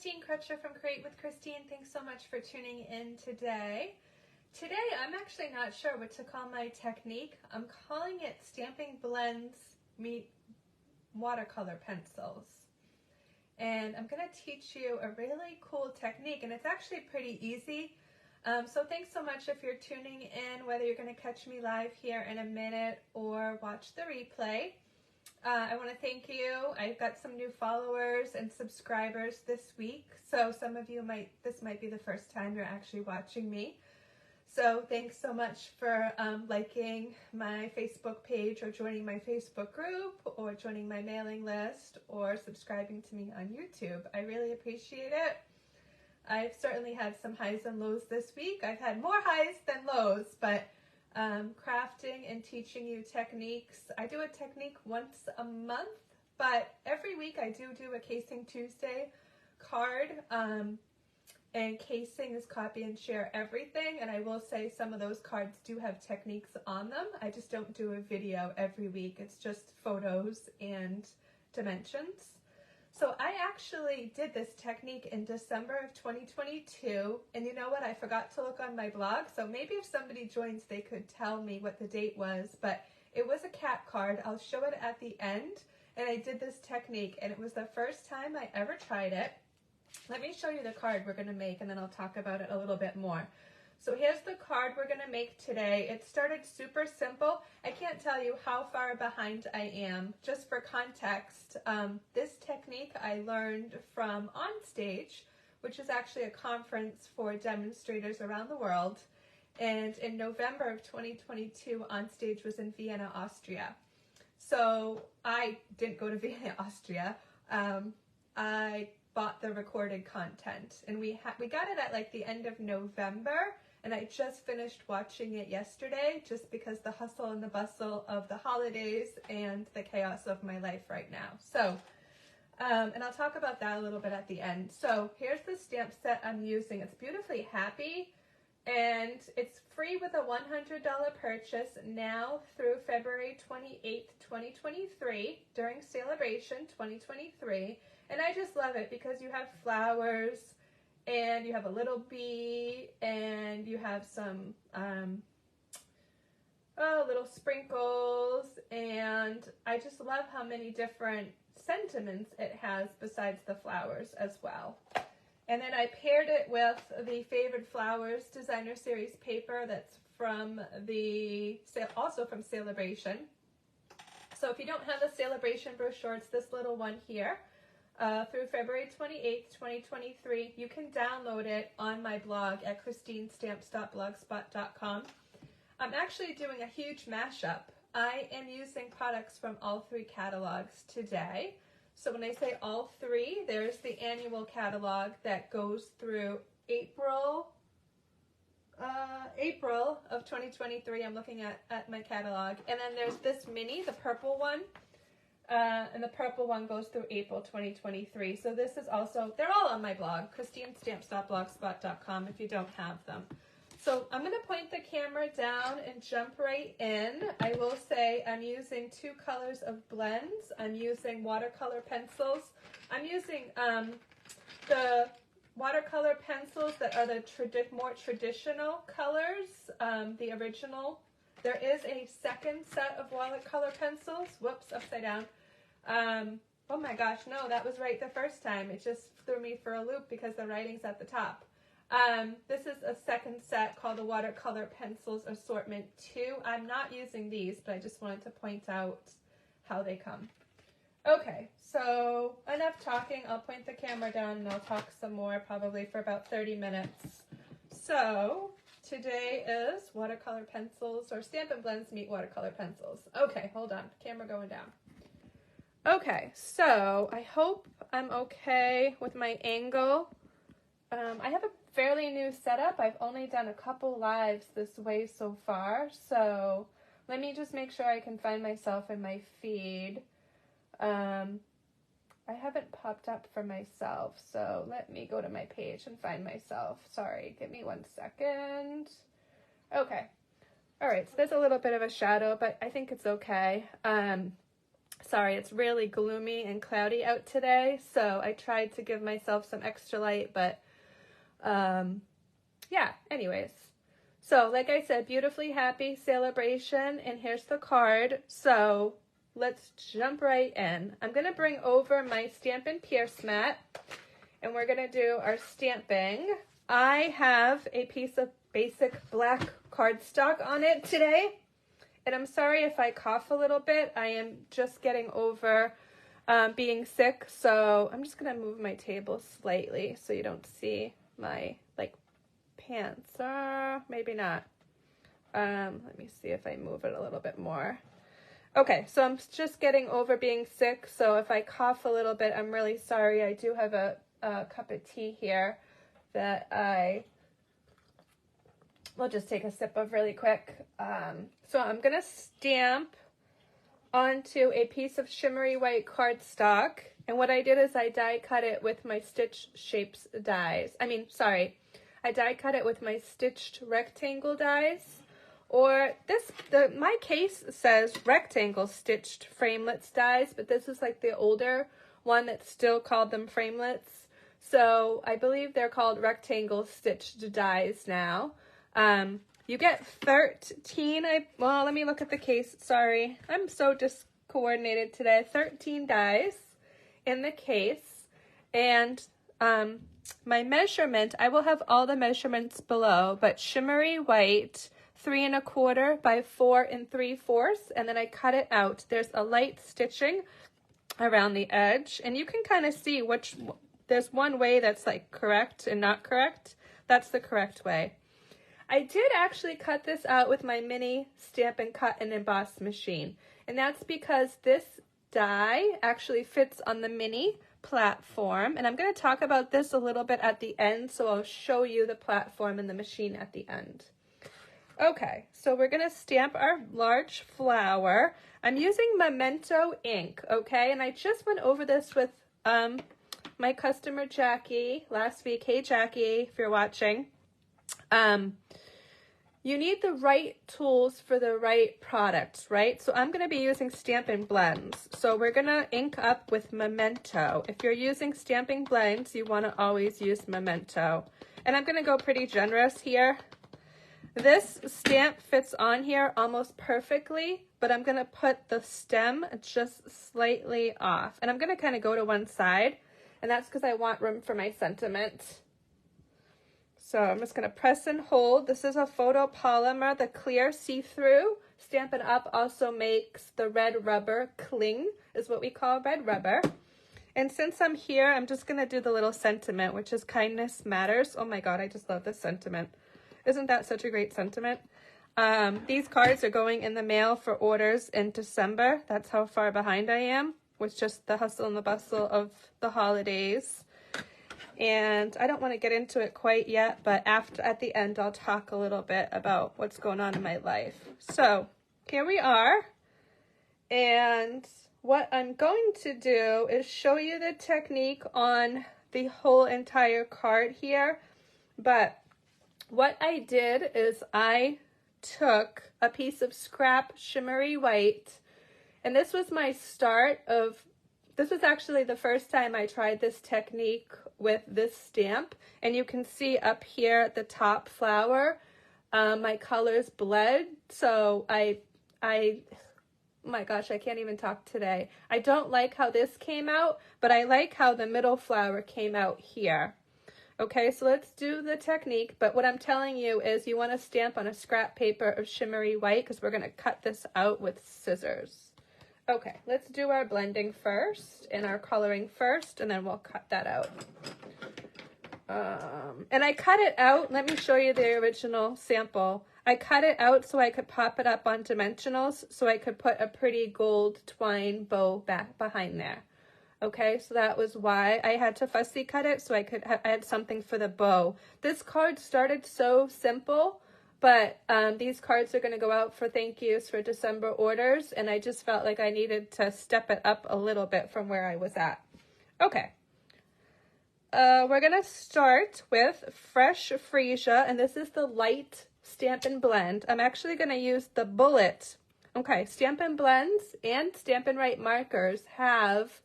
Christine Crutcher from Create with Christine. Thanks so much for tuning in today. Today, I'm actually not sure what to call my technique. I'm calling it Stampin Blends meet Watercolor Pencils. And I'm going to teach you a really cool technique, and it's actually pretty easy. So thanks so much if you're tuning in, whether you're going to catch me live here in a minute or watch the replay. I want to thank you. I've got some new followers and subscribers this week, so some of you this might be the first time you're actually watching me. So thanks so much for liking my Facebook page, or joining my Facebook group, or joining my mailing list, or subscribing to me on YouTube. I really appreciate it. I've certainly had some highs and lows this week. I've had more highs than lows, but crafting and teaching you techniques. I do a technique once a month, but every week I do a Casing Tuesday card. And casing is copy and share everything, and I will say some of those cards do have techniques on them. I just don't do a video every week. It's just photos and dimensions. So I actually did this technique in December of 2022, and you know what? I forgot to look on my blog, so maybe if somebody joins they could tell me what the date was, but it was a cat card. I'll show it at the end, and I did this technique, and it was the first time I ever tried it. Let me show you the card we're going to make, and then I'll talk about it a little bit more. So here's the card we're going to make today. It started super simple. I can't tell you how far behind I am. Just for context, this technique I learned from Onstage, which is actually a conference for demonstrators around the world. And in November of 2022, Onstage was in Vienna, Austria. So I didn't go to Vienna, Austria. I bought the recorded content, and we got it at like the end of November, and I just finished watching it yesterday, just because the hustle and the bustle of the holidays and the chaos of my life right now. So and I'll talk about that a little bit at the end. So here's the stamp set I'm using. It's beautifully happy, and it's free with a $100 purchase now through February 28th, 2023 during Sale-A-Bration 2023. And I just love it because you have flowers, and you have a little bee, and you have some little sprinkles, and I just love how many different sentiments it has besides the flowers as well. And then I paired it with the Favorite Flowers Designer Series paper that's from also from Sale-A-Bration. So if you don't have the Sale-A-Bration brochure, it's this little one here. Through February 28th, 2023. You can download it on my blog at christinestamps.blogspot.com. I'm actually doing a huge mashup. I am using products from all three catalogs today. So when I say all three, there's the annual catalog that goes through April of 2023. I'm looking at my catalog. And then there's this mini, the purple one. And the purple one goes through April 2023. So this is also, they're all on my blog, christinestamps.blogspot.com, if you don't have them. So I'm going to point the camera down and jump right in. I will say I'm using two colors of blends. I'm using watercolor pencils. I'm using the watercolor pencils that are the more traditional colors, the original. There is a second set of watercolor pencils. Whoops, upside down. Oh my gosh, no, that was right the first time. It just threw me for a loop because the writing's at the top. This is a second set called the Watercolor Pencils Assortment 2. I'm not using these, but I just wanted to point out how they come. Okay, so enough talking. I'll point the camera down and I'll talk some more, probably for about 30 minutes. So today is watercolor pencils, or Stampin Blends meet watercolor pencils. Okay, hold on, camera going down. Okay, so I hope I'm okay with my angle. I have a fairly new setup. I've only done a couple lives this way so far, so let me just make sure I can find myself in my feed. I haven't popped up for myself, so let me go to my page and find myself. Sorry, give me 1 second. Okay. All right, so there's a little bit of a shadow, but I think it's okay. Sorry, it's really gloomy and cloudy out today, so I tried to give myself some extra light, but yeah, anyways. So, like I said, beautifully happy Sale-A-Bration, and here's the card. So, let's jump right in. I'm going to bring over my Stampin' Pierce mat, and we're going to do our stamping. I have a piece of basic black cardstock on it today, and I'm sorry if I cough a little bit. I am just getting over being sick, so I'm just going to move my table slightly so you don't see my, like, pants. Maybe not. Let me see if I move it a little bit more. Okay, so I'm just getting over being sick, so if I cough a little bit, I'm really sorry. I do have a cup of tea here that I will just take a sip of really quick. So I'm going to stamp onto a piece of Shimmery White Cardstock, and what I did is I die cut it with my Stitch Shapes dies. I die cut it with my stitched rectangle dies, or my case says rectangle stitched framelits dies, but this is like the older one that still called them framelits. So I believe they're called rectangle stitched dies now. You get 13, well, let me look at the case. Sorry, I'm so discoordinated today. 13 dies in the case, and my measurement, I will have all the measurements below, but shimmery white, 3 1/4 by 4 3/4, and then I cut it out. There's a light stitching around the edge, and you can kind of see there's one way that's like correct and not correct. That's the correct way. I did actually cut this out with my mini Stampin' Cut and Emboss machine, and that's because this die actually fits on the mini platform, and I'm going to talk about this a little bit at the end, so I'll show you the platform and the machine at the end. Okay, so we're going to stamp our large flower. I'm using Memento ink, okay, and I just went over this with my customer Jackie last week. Hey Jackie, if you're watching. You need the right tools for the right product, right? So I'm going to be using Stampin' Blends. So we're going to ink up with Memento. If you're using Stampin' Blends, you want to always use Memento. And I'm going to go pretty generous here. This stamp fits on here almost perfectly, but I'm going to put the stem just slightly off. And I'm going to kind of go to one side, and that's because I want room for my sentiment. So I'm just going to press and hold. This is a photopolymer, the clear see-through. Stampin' Up! Also makes the red rubber cling, is what we call red rubber. And since I'm here, I'm just going to do the little sentiment, which is kindness matters. Oh my god, I just love this sentiment. Isn't that such a great sentiment? These cards are going in the mail for orders in December. That's how far behind I am with just the hustle and the bustle of the holidays. And I don't want to get into it quite yet, but at the end, I'll talk a little bit about what's going on in my life. So here we are. And what I'm going to do is show you the technique on the whole entire card here. But what I did is I took a piece of scrap shimmery white, and this was my this was actually the first time I tried this technique with this stamp, and you can see up here at the top flower, my colors bled. So oh my gosh, I can't even talk today. I don't like how this came out, but I like how the middle flower came out here. Okay, so let's do the technique, but what I'm telling you is you want to stamp on a scrap paper of shimmery white because we're going to cut this out with scissors. Okay, let's do our blending first and our coloring first, and then we'll cut that out. And I cut it out. Let me show you the original sample. I cut it out so I could pop it up on dimensionals so I could put a pretty gold twine bow back behind there. Okay, so that was why I had to fussy cut it so I could add something for the bow. This card started so simple, but these cards are going to go out for thank yous for December orders, and I just felt like I needed to step it up a little bit from where I was at. Okay. We're going to start with Fresh Freesia, and this is the light Stampin' Blend. I'm actually going to use the bullet Okay, Stampin' Blends and Stampin' Write markers have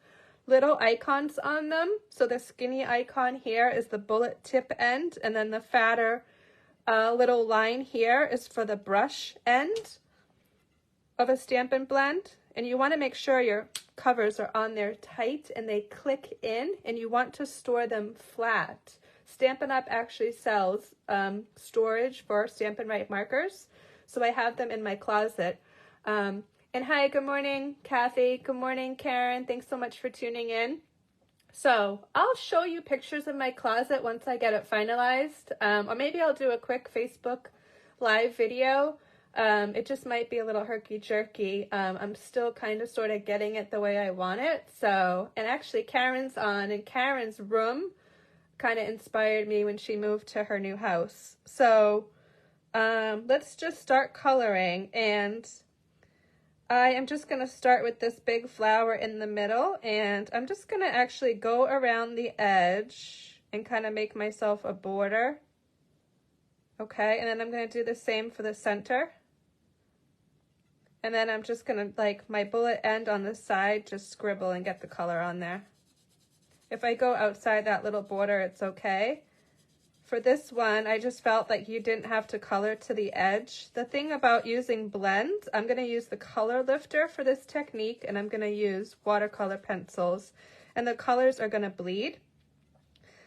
little icons on them. So the skinny icon here is the bullet tip end, and then the fatter little line here is for the brush end of a Stampin' Blend. And you want to make sure your covers are on there tight and they click in, and you want to store them flat. Stampin' Up! Actually sells storage for Stampin' Write markers, so I have them in my closet. And hi, good morning, Kathy. Good morning, Karen. Thanks so much for tuning in. So I'll show you pictures of my closet once I get it finalized, or maybe I'll do a quick Facebook live video. It just might be a little herky-jerky. I'm still kind of sort of getting it the way I want it. So, and actually Karen's on, and Karen's room kind of inspired me when she moved to her new house. So let's just start coloring, and I am just going to start with this big flower in the middle, and I'm just going to actually go around the edge and kind of make myself a border. Okay, and then I'm going to do the same for the center. And then I'm just going to, like, my bullet end on the side, just scribble and get the color on there. If I go outside that little border, it's okay. For this one, I just felt like you didn't have to color to the edge. The thing about using blends, I'm going to use the color lifter for this technique, and I'm going to use watercolor pencils, and the colors are going to bleed.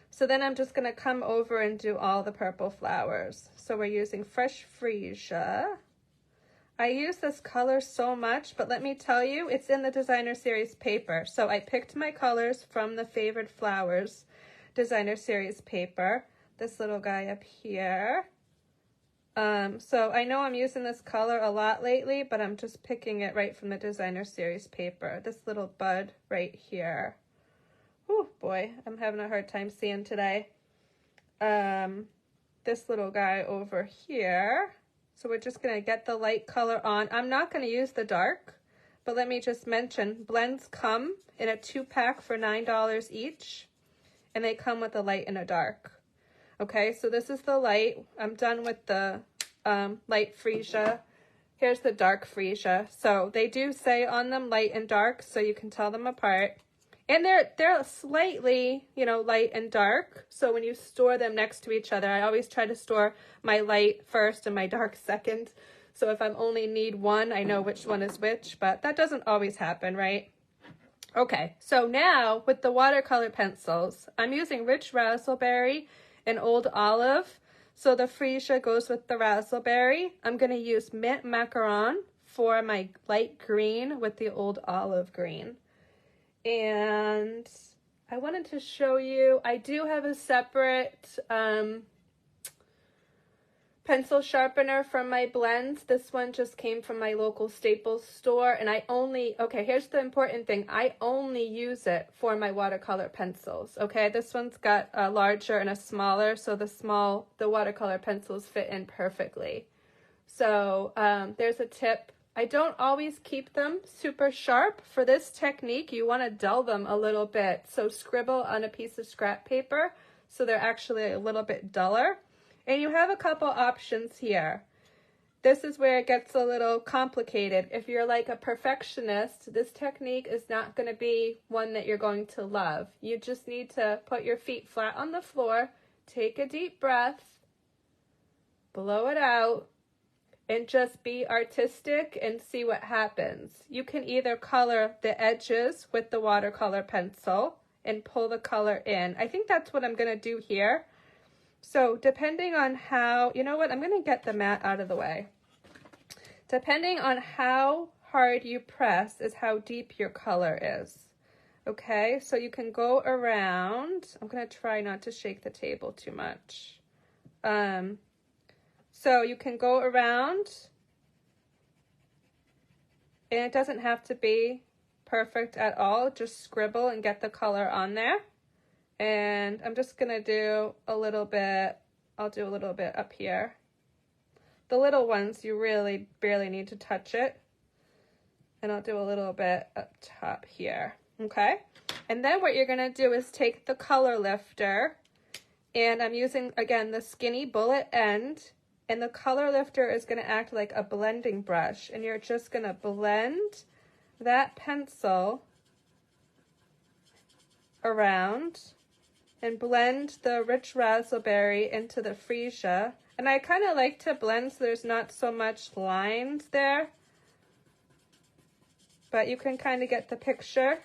So then I'm just going to come over and do all the purple flowers. So we're using Fresh Freesia. I use this color so much, but let me tell you, it's in the Designer Series paper. So I picked my colors from the Favored Flowers Designer Series paper. This little guy up here. So I know I'm using this color a lot lately, but I'm just picking it right from the Designer Series paper. This little bud right here. Oh boy, I'm having a hard time seeing today. This little guy over here. So we're just gonna get the light color on. I'm not gonna use the dark, but let me just mention, blends come in a 2-pack for $9 each, and they come with a light and a dark. Okay, so this is the light. I'm done with the light Freesia. Here's the dark Freesia. So they do say on them light and dark, so you can tell them apart. And they're slightly, you know, light and dark. So when you store them next to each other, I always try to store my light first and my dark second. So if I only need one, I know which one is which, but that doesn't always happen, right? Okay, so now with the watercolor pencils, I'm using Rich Razzleberry and Old Olive. So the Freesia goes with the Razzleberry. I'm going to use Mint Macaron for my light green with the Old Olive green. And I wanted to show you, I do have a separate pencil sharpener from my blends. This one just came from my local Staples store, and I only, okay, here's the important thing. I only use it for my watercolor pencils, okay? This one's got a larger and a smaller, so the watercolor pencils fit in perfectly. So there's a tip. I don't always keep them super sharp. For this technique, you want to dull them a little bit. So scribble on a piece of scrap paper so they're actually a little bit duller. And you have a couple options here. This is where it gets a little complicated. If you're like a perfectionist, this technique is not going to be one that you're going to love. You just need to put your feet flat on the floor, take a deep breath, blow it out, and just be artistic and see what happens. You can either color the edges with the watercolor pencil and pull the color in. I think that's what I'm going to do here. So depending on how, you know what, I'm going to get the mat out of the way. Depending on how hard you press is how deep your color is. Okay, so you can go around. I'm going to try not to shake the table too much. So you can go around, and it doesn't have to be perfect at all. Just scribble and get the color on there. And I'm just going to do a little bit, I'll do a little bit up here. The little ones, you really barely need to touch it. And I'll do a little bit up top here, okay? And then what you're going to do is take the color lifter, and I'm using, again, the skinny bullet end, and the color lifter is going to act like a blending brush, and you're just going to blend that pencil around and blend the rich raspberry into the freesia. And I kind of like to blend so there's not so much lines there, but you can kind of get the picture.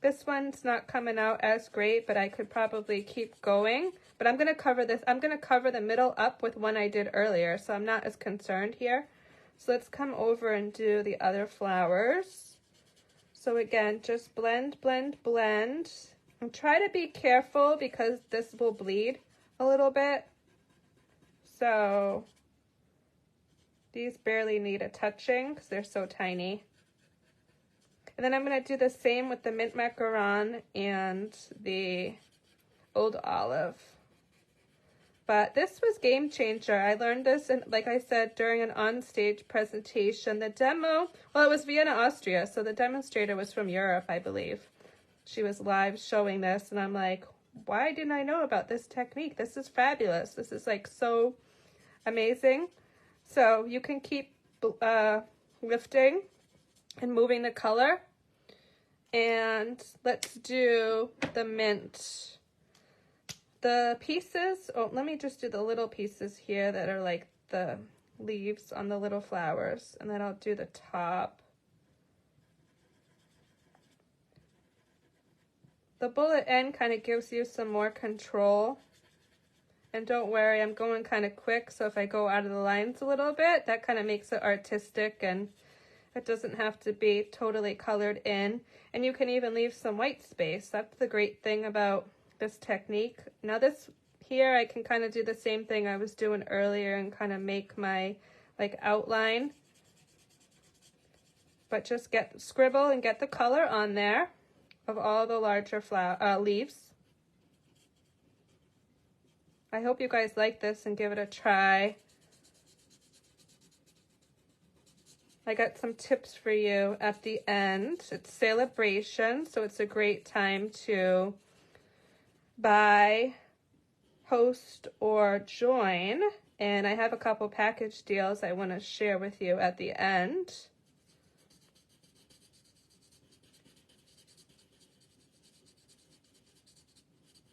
This one's not coming out as great, but I could probably keep going. But I'm going to cover this. I'm going to cover the middle up with one I did earlier, so I'm not as concerned here. So let's come over and do the other flowers. So again, just blend, blend, blend. And try to be careful because this will bleed a little bit. So these barely need a touching because they're so tiny. And then I'm going to do the same with the mint macaron and the old olive. But this was game changer. I learned this, and like I said, during an on-stage presentation. The demo, well, it was Vienna, Austria, so the demonstrator was from Europe, I believe. She was live showing this, and I'm like, why didn't I know about this technique? This is fabulous. This is like so amazing. So you can keep lifting and moving the color. And let's do the mint. The pieces, oh, let me just do the little pieces here that are like the leaves on the little flowers. And then I'll do the top. The bullet end kind of gives you some more control. And don't worry, I'm going kind of quick, so if I go out of the lines a little bit, that kind of makes it artistic and it doesn't have to be totally colored in. And you can even leave some white space. That's the great thing about this technique. Now this here, I can kind of do the same thing I was doing earlier and kind of make my like outline. But just scribble and get the color on there of all the larger leaves. I hope you guys like this and give it a try. I got some tips for you at the end. It's Sale-A-Bration, so it's a great time to buy, host, or join. And I have a couple package deals I want to share with you at the end.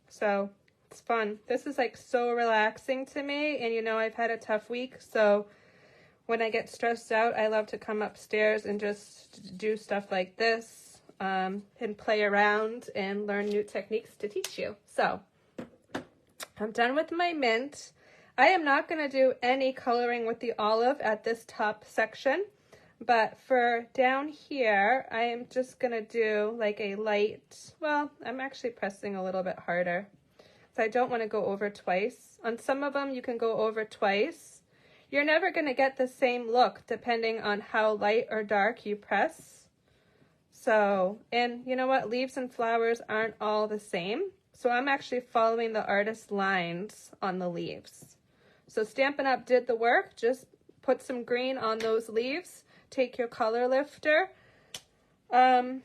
So it's fun. This is like so relaxing to me, and you know I've had a tough week, so when I get stressed out, I love to come upstairs and just do stuff like this and play around and learn new techniques to teach you. So I'm done with my mint. I am not going to do any coloring with the olive at this top section, but for down here, I am just going to do like a light, well, I'm actually pressing a little bit harder. So I don't want to go over twice. On some of them, you can go over twice. You're never going to get the same look depending on how light or dark you press. So, and you know what? Leaves and flowers aren't all the same. So I'm actually following the artist's lines on the leaves. So Stampin' Up! Did the work. Just put some green on those leaves. Take your color lifter. I'm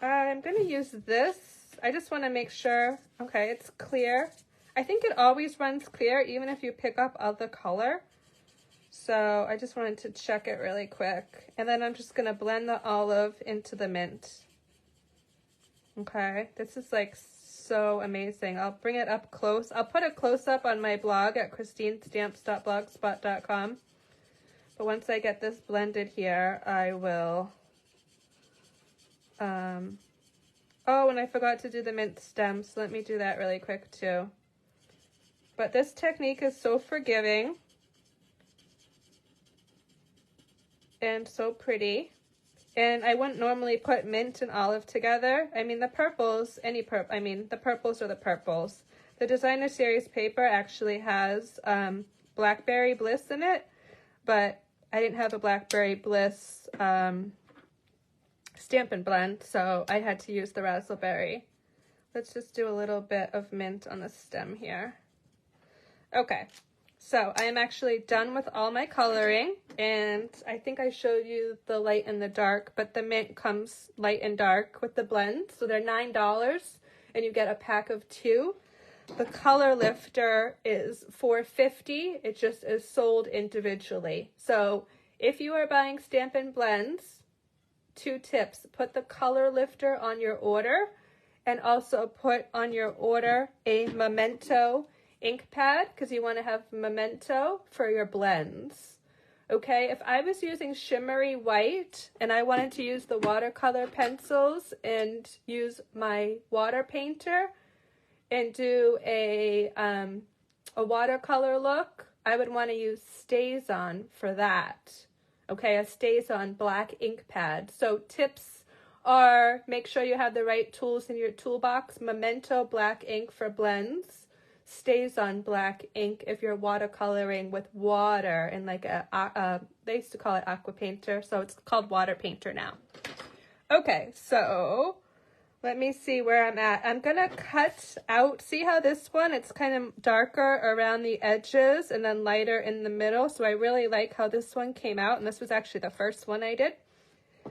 going to use this. I just want to make sure, okay, it's clear. I think it always runs clear, even if you pick up other color. So I just wanted to check it really quick. And then I'm just going to blend the olive into the mint. Okay, this is like so amazing. I'll bring it up close. I'll put a close-up on my blog at christinestamps.blogspot.com. But once I get this blended here, I will... Oh, and I forgot to do the mint stems. So let me do that really quick too. But this technique is so forgiving and so pretty. And I wouldn't normally put mint and olive together. I mean, the purples, the purples are the purples. The designer series paper actually has Blackberry Bliss in it, but I didn't have a Blackberry Bliss Stampin' Blend, so I had to use the raspberry. Let's just do a little bit of mint on the stem here. Okay, so I am actually done with all my coloring, and I think I showed you the light and the dark, but the mint comes light and dark with the blend, so they're $9, and you get a pack of 2. The color lifter is $4.50. It just is sold individually. So if you are buying Stampin' Blends, 2 tips. Put the color lifter on your order, and also put on your order a memento ink pad, because you want to have memento for your blends. Okay, if I was using Shimmery White and I wanted to use the watercolor pencils and use my water painter and do a watercolor look, I would want to use StazOn for that. Okay, a StazOn black ink pad. So tips are, make sure you have the right tools in your toolbox. Memento black ink for blends. StazOn black ink if you're watercoloring with water and like they used to call it aqua painter, so it's called water painter now. Okay, so let me see where I'm at. I'm gonna cut out, see how this one, it's kind of darker around the edges and then lighter in the middle. So I really like how this one came out, and this was actually the first one I did.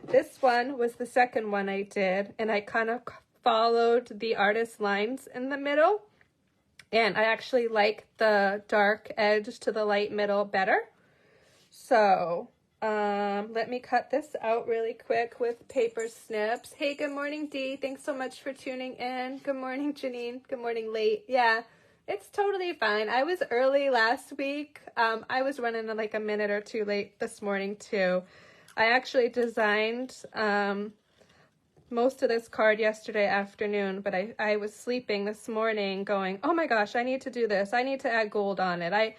This one was the second one I did, and I kind of followed the artist's lines in the middle. And I actually like the dark edge to the light middle better. So let me cut this out really quick with paper snips. Hey, good morning, Dee. Thanks so much for tuning in. Good morning, Janine. Good morning, late. Yeah, it's totally fine. I was early last week. I was running like a minute or two late this morning too. I actually designed most of this card yesterday afternoon, but I was sleeping this morning going, oh my gosh, I need to do this. I need to add gold on it. I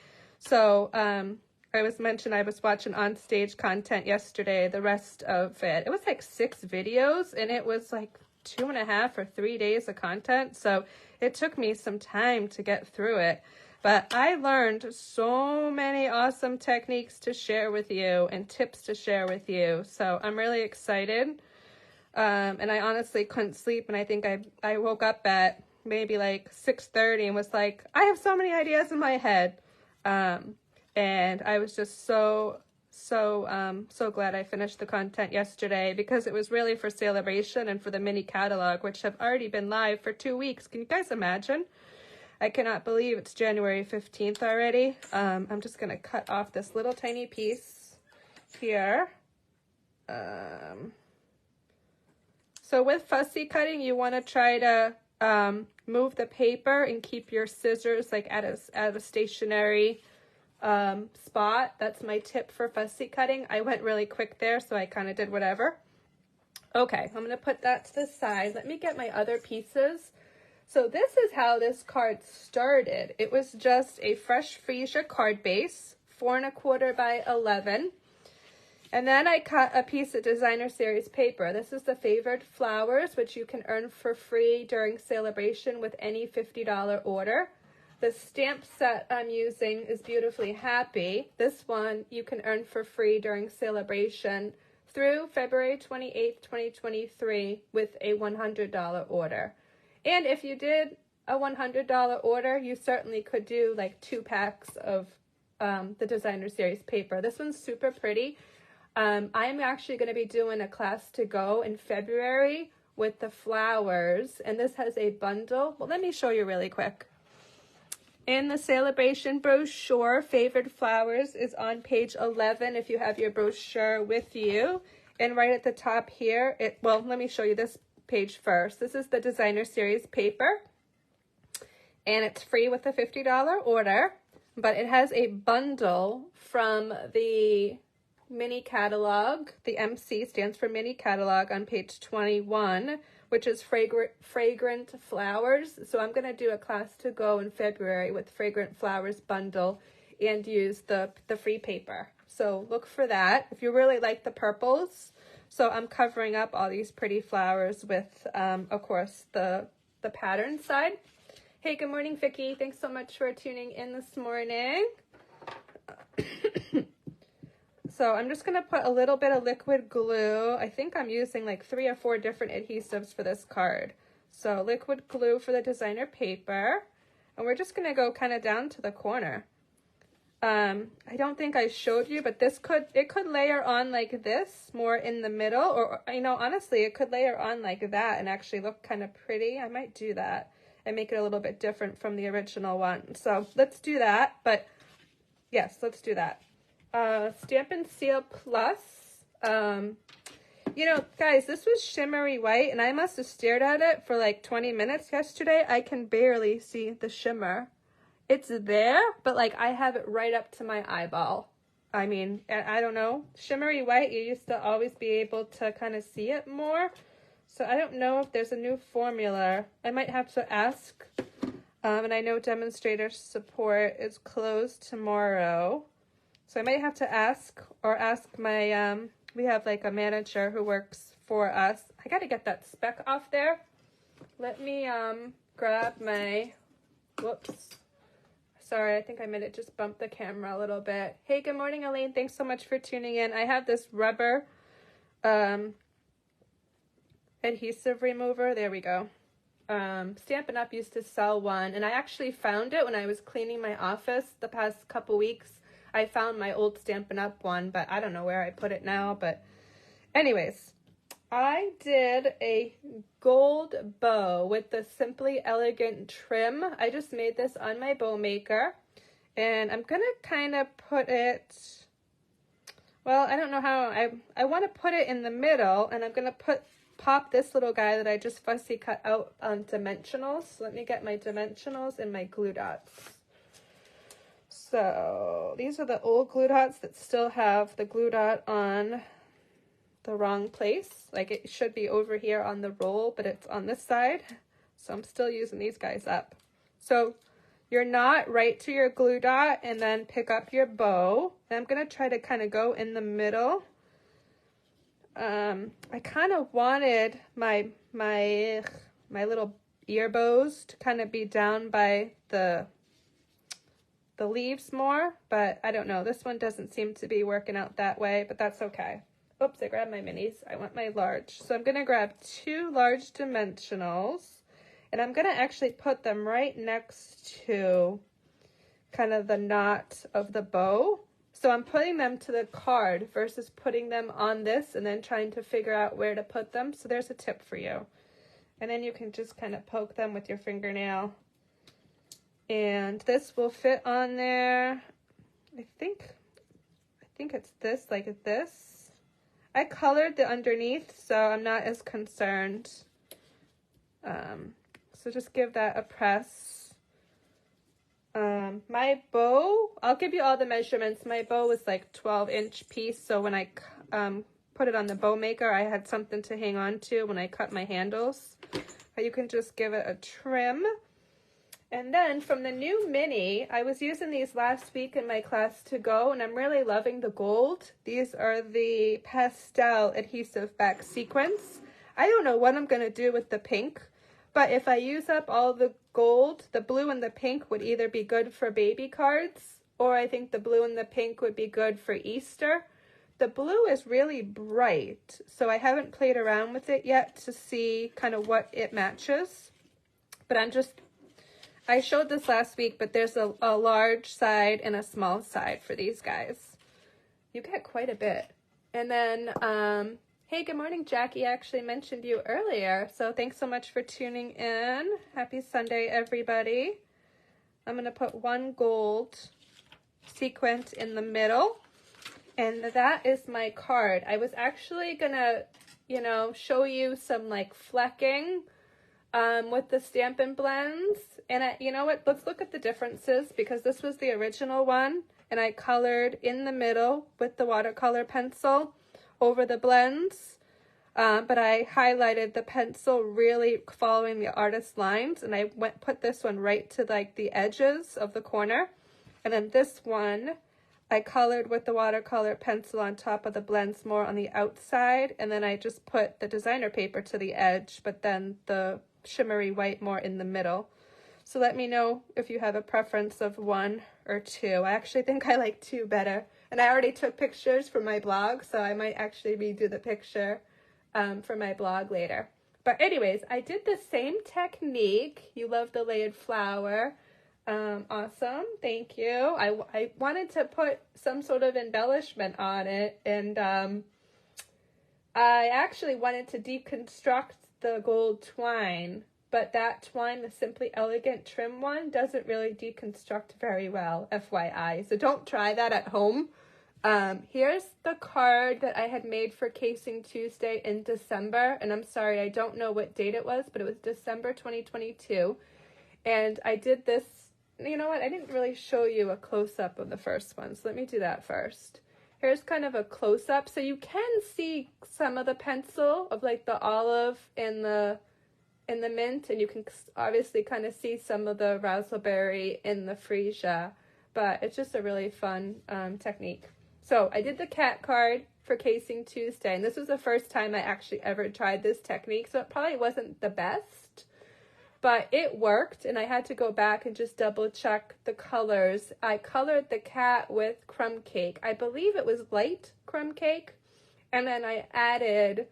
was mentioned I was watching on stage content yesterday. The rest of it was like 6 videos, and it was like 2.5 or 3 days of content. So it took me some time to get through it. But I learned so many awesome techniques to share with you and tips to share with you. So I'm really excited. And I honestly couldn't sleep. And I think I woke up at maybe like 6:30 and was like, I have so many ideas in my head. And I was just so glad I finished the content yesterday, because it was really for Sale-A-Bration and for the mini catalog, which have already been live for 2 weeks. Can you guys imagine? I cannot believe it's January 15th already. I'm just going to cut off this little tiny piece here. So with fussy cutting, you want to try to move the paper and keep your scissors like at a stationary spot. That's my tip for fussy cutting. I went really quick there, so I kind of did whatever. Okay, I'm going to put that to the side. Let me get my other pieces. So this is how this card started. It was just a fresh Freesia card base, 4 1/4 by 11. And then I cut a piece of designer series paper. This is the Favored Flowers, which you can earn for free during Sale-A-Bration with any $50 order. The stamp set I'm using is Beautifully Happy. This one you can earn for free during Sale-A-Bration through February 28th, 2023 with a $100 order. And if you did a $100 order, you certainly could do like 2 packs of the designer series paper. This one's super pretty. I'm actually going to be doing a class to go in February with the flowers, and this has a bundle. Well, let me show you really quick. In the Sale-A-Bration brochure, Favored Flowers is on page 11 if you have your brochure with you. And right at the top here, well, let me show you this page first. This is the designer series paper, and it's free with a $50 order, but it has a bundle from the mini catalog. The MC stands for mini catalog on page 21, which is fragrant flowers. So I'm going to do a class to go in February with fragrant flowers bundle and use the free paper. So look for that if you really like the purples. So I'm covering up all these pretty flowers with, of course, the pattern side. Hey, good morning, Vicki. Thanks so much for tuning in this morning. So I'm just going to put a little bit of liquid glue. I think I'm using like 3 or 4 different adhesives for this card. So liquid glue for the designer paper. And we're just going to go kind of down to the corner. I don't think I showed you, but it could layer on like this, more in the middle, or, you know, honestly, it could layer on like that and actually look kind of pretty. I might do that. and make it a little bit different from the original one. So let's do that. But yes, let's do that. Stampin' Seal Plus. You know, guys, this was shimmery white, and I must have stared at it for like 20 minutes yesterday. I can barely see the shimmer. It's there, but like I have it right up to my eyeball. I mean, I don't know. Shimmery white, you used to always be able to kind of see it more. So I don't know if there's a new formula. I might have to ask. And I know demonstrator support is closed tomorrow. So I might have to ask, or ask my, we have like a manager who works for us. I got to get that speck off there. Let me grab my, whoops. Sorry, I think I might have just bumped the camera a little bit. Hey, good morning, Elaine. Thanks so much for tuning in. I have this rubber adhesive remover. There we go. Stampin' Up! Used to sell one, and I actually found it when I was cleaning my office the past couple weeks. I found my old Stampin' Up! One, but I don't know where I put it now. But anyways, I did a gold bow with the Simply Elegant trim. I just made this on my bow maker, and I'm gonna kind of put it, well, I don't know how, I want to put it in the middle, and I'm gonna pop this little guy that I just fussy cut out on dimensionals. So let me get my dimensionals and my glue dots. So these are the old glue dots that still have the glue dot on the wrong place. Like it should be over here on the roll, but it's on this side. So I'm still using these guys up. So your knot right to your glue dot, and then pick up your bow. And I'm gonna try to kind of go in the middle. I kind of wanted my little ear bows to kind of be down by the leaves more, but I don't know. This one doesn't seem to be working out that way, but that's okay. Oops, I grabbed my minis. I want my large. So I'm going to grab 2 large dimensionals, and I'm going to actually put them right next to kind of the knot of the bow. So I'm putting them to the card versus putting them on this and then trying to figure out where to put them. So there's a tip for you. And then you can just kind of poke them with your fingernail. And this will fit on there. I think it's this, like this. I colored the underneath, so I'm not as concerned. So just give that a press. My bow, I'll give you all the measurements. My bow was like 12-inch piece, so when I put it on the bow maker, I had something to hang on to when I cut my handles. But you can just give it a trim. And then from the new mini, I was using these last week in my class to go, and I'm really loving the gold. These are the pastel adhesive back sequins. I don't know what I'm going to do with the pink, but if I use up all the gold, the blue and the pink would either be good for baby cards, or I think the blue and the pink would be good for Easter. The blue is really bright, so I haven't played around with it yet to see kind of what it matches. But I showed this last week, but there's a large side and a small side for these guys. You get quite a bit. And then, hey, good morning, Jackie. I actually mentioned you earlier, so thanks so much for tuning in. Happy Sunday, everybody. I'm going to put 1 gold sequin in the middle, and that is my card. I was actually going to, show you some, like, flecking with the Stampin' Blends. And you know what? Let's look at the differences, because this was the original one, and I colored in the middle with the watercolor pencil over the blends. But I highlighted the pencil really following the artist's lines, and I put this one right to like the edges of the corner. And then this one, I colored with the watercolor pencil on top of the blends more on the outside, and then I just put the designer paper to the edge, but then the shimmery white more in the middle. So let me know if you have a preference of 1 or 2. I actually think I like 2 better. And I already took pictures for my blog, so I might actually redo the picture for my blog later. But anyways, I did the same technique. You love the layered flower. Awesome. Thank you. I wanted to put some sort of embellishment on it, and I actually wanted to deconstruct the gold twine, but that twine, the Simply Elegant trim one, doesn't really deconstruct very well, FYI. So don't try that at home. Here's the card that I had made for Casing Tuesday in December, and I'm sorry, I don't know what date it was, but it was December 2022, and I did this. You know what, I didn't really show you a close-up of the first one, so let me do that first. Here's kind of a close-up, so you can see some of the pencil of like the olive and the mint, and you can obviously kind of see some of the raspberry in the freesia, but it's just a really fun technique. So I did the cat card for Casing Tuesday, and this was the first time I actually ever tried this technique, so it probably wasn't the best, but it worked, and I had to go back and just double check the colors. I colored the cat with crumb cake. I believe it was light crumb cake, and then I added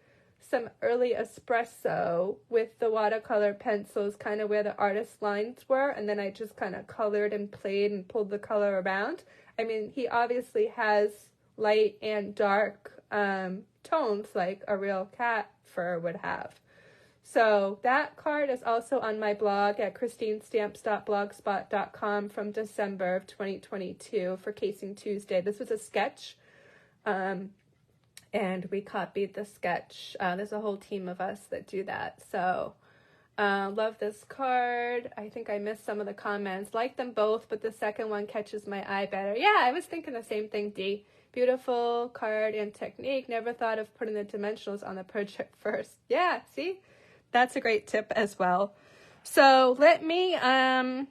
some early espresso with the watercolor pencils, kind of where the artist lines were, and then I just kind of colored and played and pulled the color around. I mean, he obviously has light and dark tones like a real cat fur would have. So that card is also on my blog at christinestamps.blogspot.com from December of 2022 for Casing Tuesday. This was a sketch, and we copied the sketch. There's a whole team of us that do that. So love this card. I think I missed some of the comments. Like them both, but the second one catches my eye better. Yeah, I was thinking the same thing, Dee. Beautiful card and technique. Never thought of putting the dimensionals on the project first. Yeah, see? That's a great tip as well. So let me, I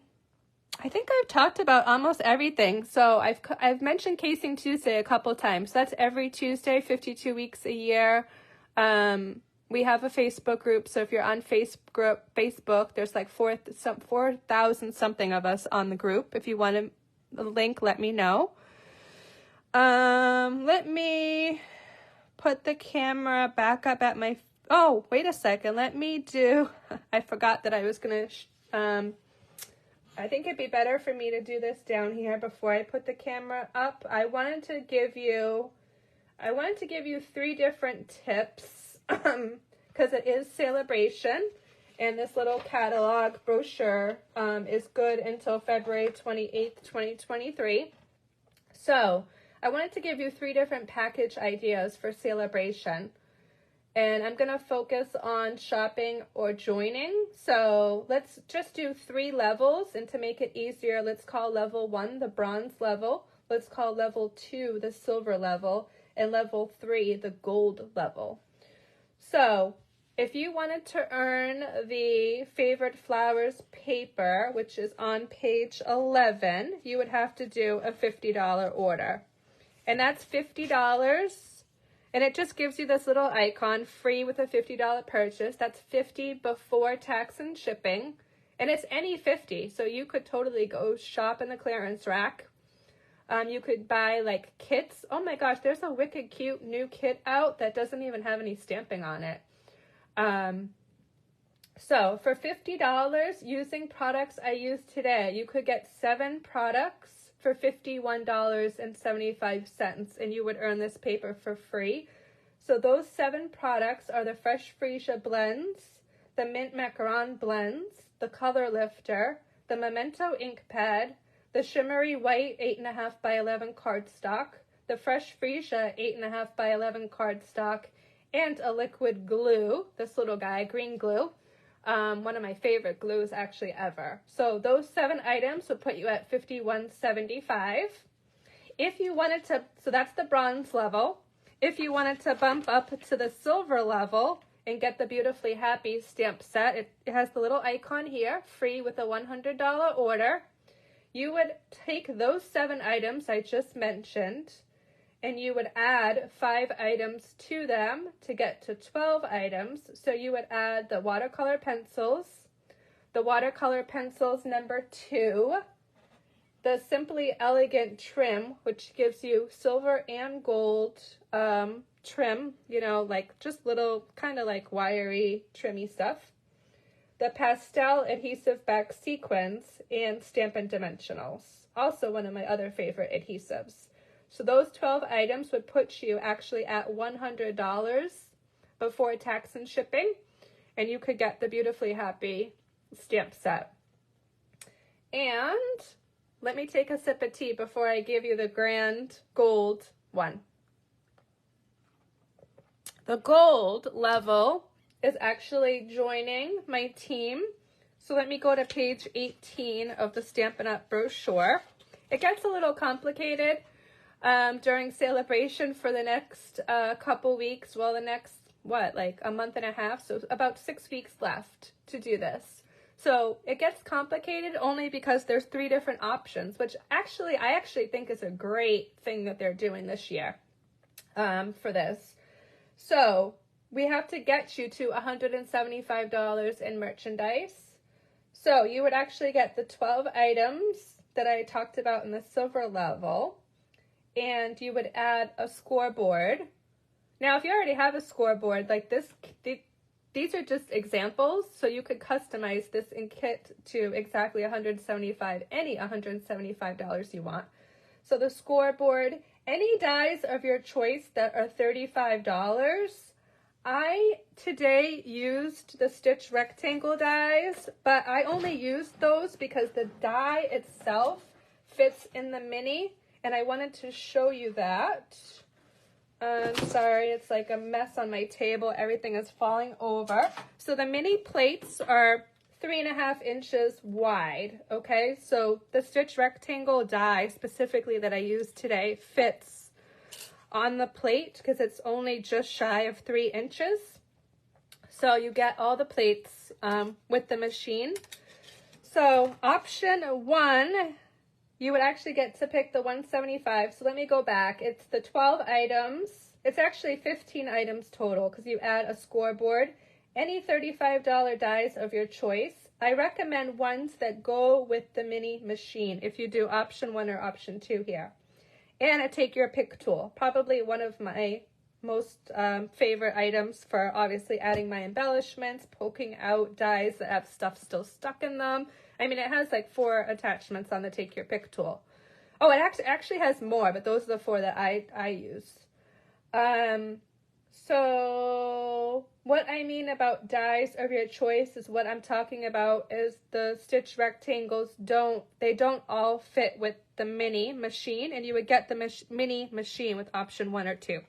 think I've talked about almost everything. So I've mentioned Casing Tuesday a couple times. That's every Tuesday, 52 weeks a year. We have a Facebook group. So if you're on Facebook, there's like 4,000 something of us on the group. If you want a link, let me know. Let me put the camera back up at my, oh, wait a second. Let me do, I forgot that I was going to, I think it'd be better for me to do this down here before I put the camera up. I wanted to give you 3 different tips, because it is Sale-A-Bration, and this little catalog brochure is good until February 28th, 2023. So I wanted to give you 3 different package ideas for Sale-A-Bration. And I'm going to focus on shopping or joining. So let's just do 3 levels. And to make it easier, let's call level 1 the bronze level. Let's call level 2 the silver level. And level 3 the gold level. So if you wanted to earn the Favorite Flowers paper, which is on page 11, you would have to do a $50 order. And that's $50. And it just gives you this little icon, free with a $50 purchase. That's $50 before tax and shipping. And it's any $50. So you could totally go shop in the clearance rack. You could buy like kits. Oh my gosh, there's a wicked cute new kit out that doesn't even have any stamping on it. So for $50, using products I use today, you could get 7 products for $51.75, and you would earn this paper for free. So those 7 products are the Fresh Freesia Blends, the Mint Macaron Blends, the Color Lifter, the Memento Ink Pad, the Shimmery White 8.5 by 11 cardstock, the Fresh Freesia 8.5 by 11 cardstock, and a liquid glue, this little guy, green glue. One of my favorite glues actually ever. So those 7 items would put you at $51.75. If you wanted to, so that's the bronze level. If you wanted to bump up to the silver level and get the Beautifully Happy stamp set, it has the little icon here, free with a $100 order. You would take those 7 items I just mentioned, and you would add 5 items to them to get to 12 items. So you would add the watercolor pencils, the watercolor pencils number 2, the Simply Elegant trim, which gives you silver and gold trim, you know, like just little kind of like wiry, trimmy stuff, the pastel adhesive back sequins, and Stampin' Dimensionals, also one of my other favorite adhesives. So those 12 items would put you actually at $100 before tax and shipping, and you could get the Beautifully Happy stamp set. And let me take a sip of tea before I give you the grand gold one. The gold level is actually joining my team. So let me go to page 18 of the Stampin' Up! Brochure. It gets a little complicated during Sale-A-Bration for the next couple weeks. Well, the next, like a month and a half? So about 6 weeks left to do this. So it gets complicated only because there's 3 different options, which I actually think is a great thing that they're doing this year for this. So we have to get you to $175 in merchandise. So you would actually get the 12 items that I talked about in the silver level, and you would add a scoreboard. Now, if you already have a scoreboard like this, these are just examples, so you could customize this in kit to exactly any $175 you want. So the scoreboard, any dies of your choice that are $35. I today used the stitch rectangle dies, but I only used those because the die itself fits in the mini, and I wanted to show you that. I'm sorry, it's like a mess on my table. Everything is falling over. So the mini plates are 3.5 inches wide, okay? So the stitch rectangle die specifically that I used today fits on the plate because it's only just shy of 3 inches. So you get all the plates with the machine. So option 1, you would actually get to pick the 175. So let me go back. It's the 12 items. It's actually 15 items total because you add a scoreboard. Any $35 dies of your choice. I recommend ones that go with the mini machine if you do option 1 or option 2 here. And a take your pick tool. Probably one of my most favorite items for obviously adding my embellishments, poking out dies that have stuff still stuck in them. I mean, it has like 4 attachments on the take your pick tool. Oh, it actually has more, but those are the 4 that I use. So what I mean about dies of your choice is what I'm talking about is the stitch rectangles don't all fit with the mini machine, and you would get the mini machine with option 1 or 2.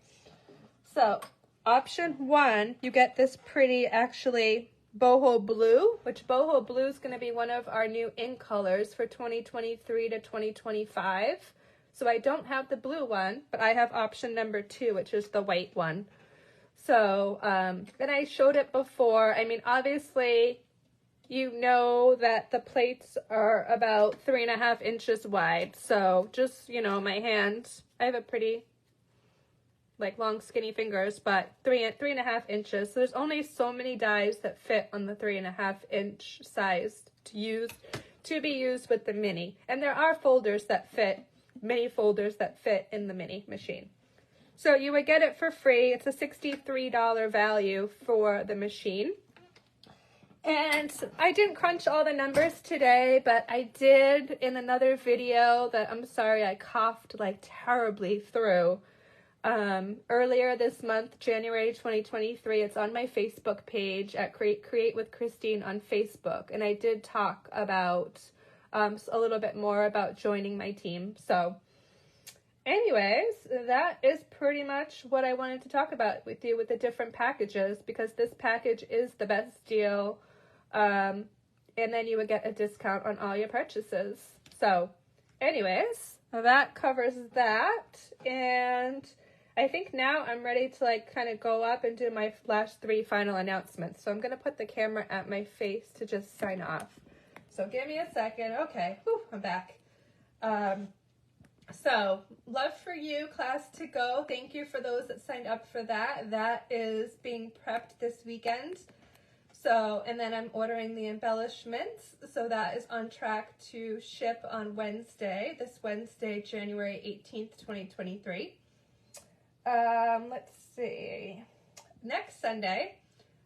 So option 1, you get this pretty actually boho blue, which boho blue is going to be one of our new ink colors for 2023 to 2025. So I don't have the blue one, but I have option number 2, which is the white one. So, and I showed it before. I mean, obviously, you know that the plates are about 3.5 inches wide. So just, you know, my hand, I have a pretty like long skinny fingers, but 3.5 inches. So there's only so many dies that fit on the 3.5 inch size to be used with the mini. And there are folders that fit, mini folders that fit in the mini machine. So you would get it for free. It's a $63 value for the machine. And I didn't crunch all the numbers today, but I did in another video that I'm sorry I coughed like terribly through. Earlier this month, January 2023, it's on my Facebook page at Create with Christine on Facebook. And I did talk about a little bit more about joining my team. So anyways, that is pretty much what I wanted to talk about with you with the different packages, because this package is the best deal. And then you would get a discount on all your purchases. So anyways, that covers that. And I think now I'm ready to like kind of go up and do my last 3 final announcements. So I'm going to put the camera at my face to just sign off. So give me a second. Okay, whew, I'm back. So Love for You class to go. Thank you for those that signed up for that. That is being prepped this weekend. So, and then I'm ordering the embellishments. So that is on track to ship on Wednesday, this Wednesday, January 18th, 2023. Let's see. Next Sunday,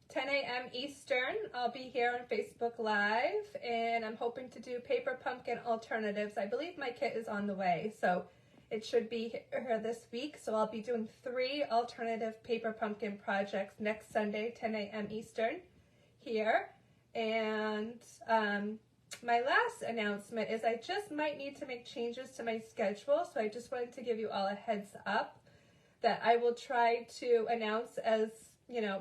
10 a.m. Eastern, I'll be here on Facebook Live, and I'm hoping to do paper pumpkin alternatives. I believe my kit is on the way, so it should be here this week. So I'll be doing 3 alternative paper pumpkin projects next Sunday, 10 a.m. Eastern here. And my last announcement is I just might need to make changes to my schedule, so I just wanted to give you all a heads up that I will try to announce as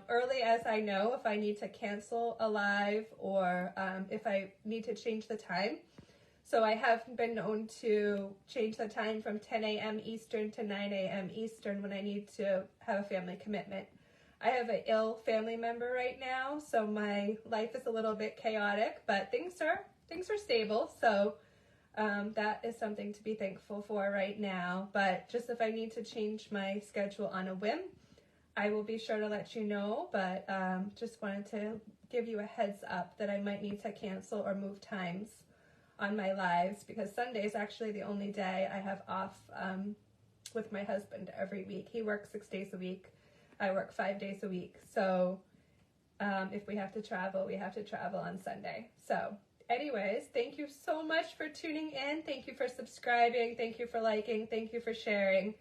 early as I know if I need to cancel a live or if I need to change the time. So I have been known to change the time from 10 a.m. Eastern to 9 a.m. Eastern when I need to have a family commitment. I have an ill family member right now, so my life is a little bit chaotic, but things are stable, so that is something to be thankful for right now. But just if I need to change my schedule on a whim, I will be sure to let you know, but just wanted to give you a heads up that I might need to cancel or move times on my lives, because Sunday is actually the only day I have off with my husband every week. He works 6 days a week. I work 5 days a week. So if we have to travel, we have to travel on Sunday. So anyways, thank you so much for tuning in. Thank you for subscribing. Thank you for liking. Thank you for sharing.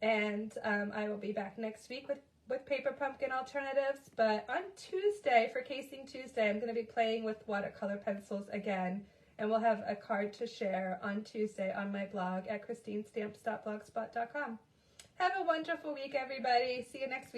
And I will be back next week with paper pumpkin alternatives. But on Tuesday, for Casing Tuesday, I'm going to be playing with watercolor pencils again. And we'll have a card to share on Tuesday on my blog at christinestamps.blogspot.com. Have a wonderful week, everybody. See you next week.